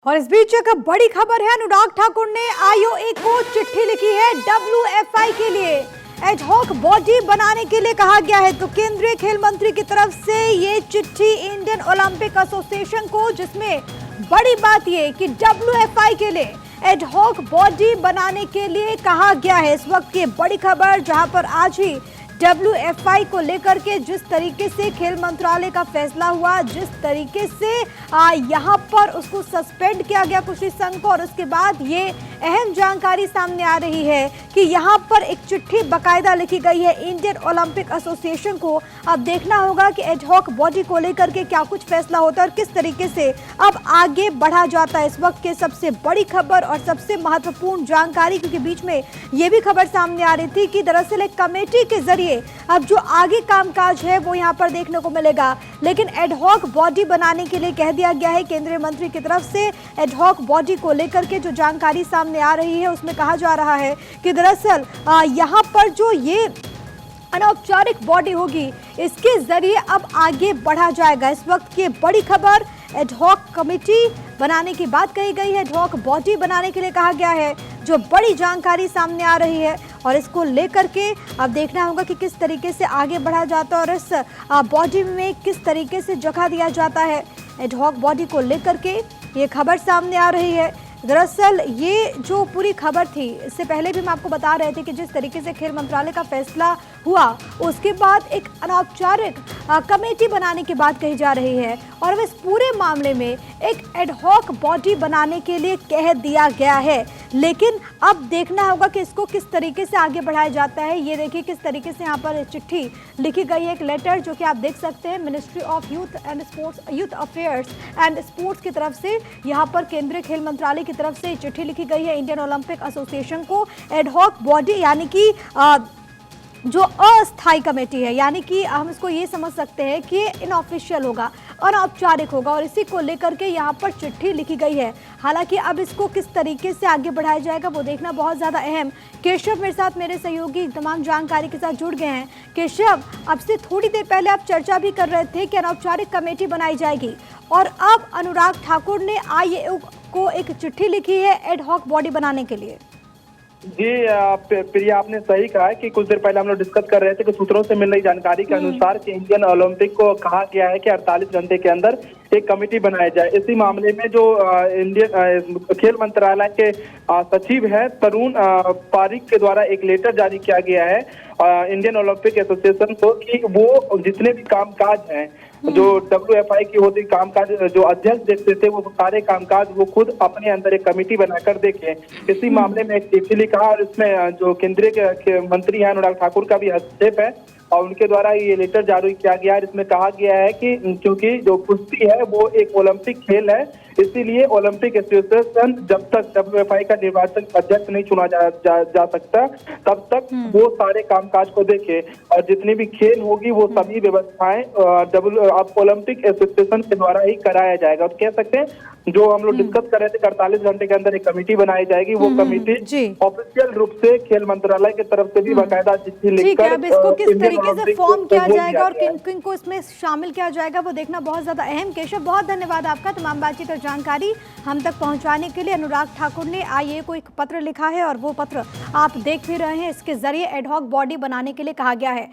और इस बीच एक बड़ी खबर है, अनुराग ठाकुर ने आईओए को चिट्ठी लिखी है डब्ल्यूएफआई के लिए एडहॉक बॉडी बनाने के लिए कहा गया है। तो केंद्रीय खेल मंत्री की तरफ से ये चिट्ठी इंडियन ओलंपिक एसोसिएशन को, जिसमें बड़ी बात ये कि डब्ल्यूएफआई के लिए एडहॉक बॉडी बनाने के लिए कहा गया है। इस वक्त की बड़ी खबर, जहां पर आज ही डब्ल्यूएफआई को लेकर के जिस तरीके से खेल मंत्रालय का फैसला हुआ, जिस तरीके से यहां पर उसको सस्पेंड किया गया कुश्ती संघ को, और उसके बाद ये अहम जानकारी सामने आ रही है कि यहां पर एक चिट्ठी बकायदा लिखी गई है इंडियन ओलंपिक एसोसिएशन को। अब देखना होगा कि एडहॉक बॉडी को लेकर के क्या कुछ फैसला होता है और किस तरीके से अब आगे बढ़ा जाता है। इस वक्त के सबसे बड़ी खबर और सबसे महत्वपूर्ण जानकारी, क्योंकि बीच में ये भी खबर सामने आ रही थी कि दरअसल एक कमेटी के जरिए अब जो आगे कामकाज है वो यहां पर देखने को मिलेगा, लेकिन एडहॉक बॉडी बनाने के लिए कह दिया गया है केंद्रीय मंत्री की तरफ से। एडहॉक बॉडी को लेकर के जो जानकारी सामने आ रही है उसमें कहा जा रहा है कि दरअसल यहां पर जो ये अनौपचारिक बॉडी होगी, इसके जरिए अब आगे बढ़ा जाएगा। इस वक्त की बड़ी खबर, एडहॉक कमेटी बनाने की बात कही गई है, एडहॉक बॉडी बनाने के लिए कहा गया है। जो बड़ी जानकारी सामने आ रही है और इसको लेकर के अब देखना होगा कि किस तरीके से आगे बढ़ा जाता है और इस बॉडी में किस तरीके से जगह दिया जाता है। एडहॉक बॉडी को लेकर के ये खबर सामने आ रही है। दरअसल ये जो पूरी खबर थी, इससे पहले भी हम आपको बता रहे थे कि जिस तरीके से खेल मंत्रालय का फैसला हुआ, उसके बाद एक अनौपचारिक कमेटी बनाने की बात कही जा रही है और अब इस पूरे मामले में एक एडहॉक बॉडी बनाने के लिए कह दिया गया है। लेकिन अब देखना होगा कि इसको किस तरीके से आगे बढ़ाया जाता है। ये देखिए किस तरीके से यहाँ पर चिट्ठी लिखी गई है, एक लेटर जो कि आप देख सकते हैं ministry of youth and sports, youth affairs and sports की तरफ से। यहाँ पर केंद्रीय खेल मंत्रालय की तरफ से चिट्ठी लिखी गई है इंडियन ओलंपिक एसोसिएशन को। एडहॉक बॉडी यानी कि जो अस्थायी कमेटी है, यानी कि हम इसको ये समझ सकते हैं कि इनऑफिशियल होगा, अनौपचारिक होगा, और इसी को लेकर के यहाँ पर चिट्ठी लिखी गई है। हालांकि अब इसको किस तरीके से आगे बढ़ाया जाएगा वो देखना बहुत ज़्यादा अहम। केशव मेरे साथ, मेरे सहयोगी तमाम जानकारी के साथ जुड़ गए हैं। केशव, अब से थोड़ी देर पहले आप चर्चा भी कर रहे थे कि अनौपचारिक कमेटी बनाई जाएगी और अब अनुराग ठाकुर ने आईओए को एक चिट्ठी लिखी है एडहॉक बॉडी बनाने के लिए। जी प्रिया, आपने सही कहा है कि कुछ देर पहले हम लोग डिस्कस कर रहे थे कि सूत्रों से मिल रही जानकारी के अनुसार कि इंडियन ओलंपिक को कहा गया है कि 48 घंटे के अंदर एक कमेटी बनाया जाए। इसी मामले में जो इंडियन खेल मंत्रालय के सचिव हैं तरुण पारिक के द्वारा एक लेटर जारी किया गया है इंडियन ओलंपिक एसोसिएशन को कि वो जितने भी कामकाज हैं जो डब्ल्यूएफआई की होती कामकाज, जो अध्यक्ष देखते थे, वो सारे कामकाज वो खुद अपने अंदर एक कमेटी बनाकर देखें। इसी मामले में एक चिट्ठी लिखा और इसमें जो केंद्रीय मंत्री हैं अनुराग ठाकुर का भी हस्तक्षेप है और उनके द्वारा ये लेटर जारी किया गया है। इसमें कहा गया है कि क्योंकि जो कुश्ती है वो एक ओलंपिक खेल है, इसीलिए ओलंपिक एसोसिएशन जब तक डब्ल्यूएफआई का निर्वाचक अध्यक्ष नहीं चुना जा सकता, तब तक वो सारे कामकाज को देखे और जितनी भी खेल होगी वो सभी व्यवस्थाएं ओलंपिक एसोसिएशन के द्वारा ही कराया जाएगा। तो कह सकते हैं जो हम लोग डिस्कस कर रहे थे 48 घंटे के अंदर एक कमेटी बनाई जाएगी। वो कमेटी ऑफिशियल रूप से खेल मंत्रालय की तरफ से भी बाकायदा चिट्ठी लिखकर अब इसको किस तरीके से फॉर्म किया जाएगा और किन किन को इसमें शामिल किया जाएगा वो देखना बहुत ज्यादा अहम। केशव, बहुत धन्यवाद आपका तमाम बातचीत और जानकारी हम तक पहुंचाने के लिए। अनुराग ठाकुर ने आईओए को एक पत्र लिखा है और वो पत्र आप देख भी रहे हैं, इसके जरिए एडहॉक बॉडी बनाने के लिए कहा गया है।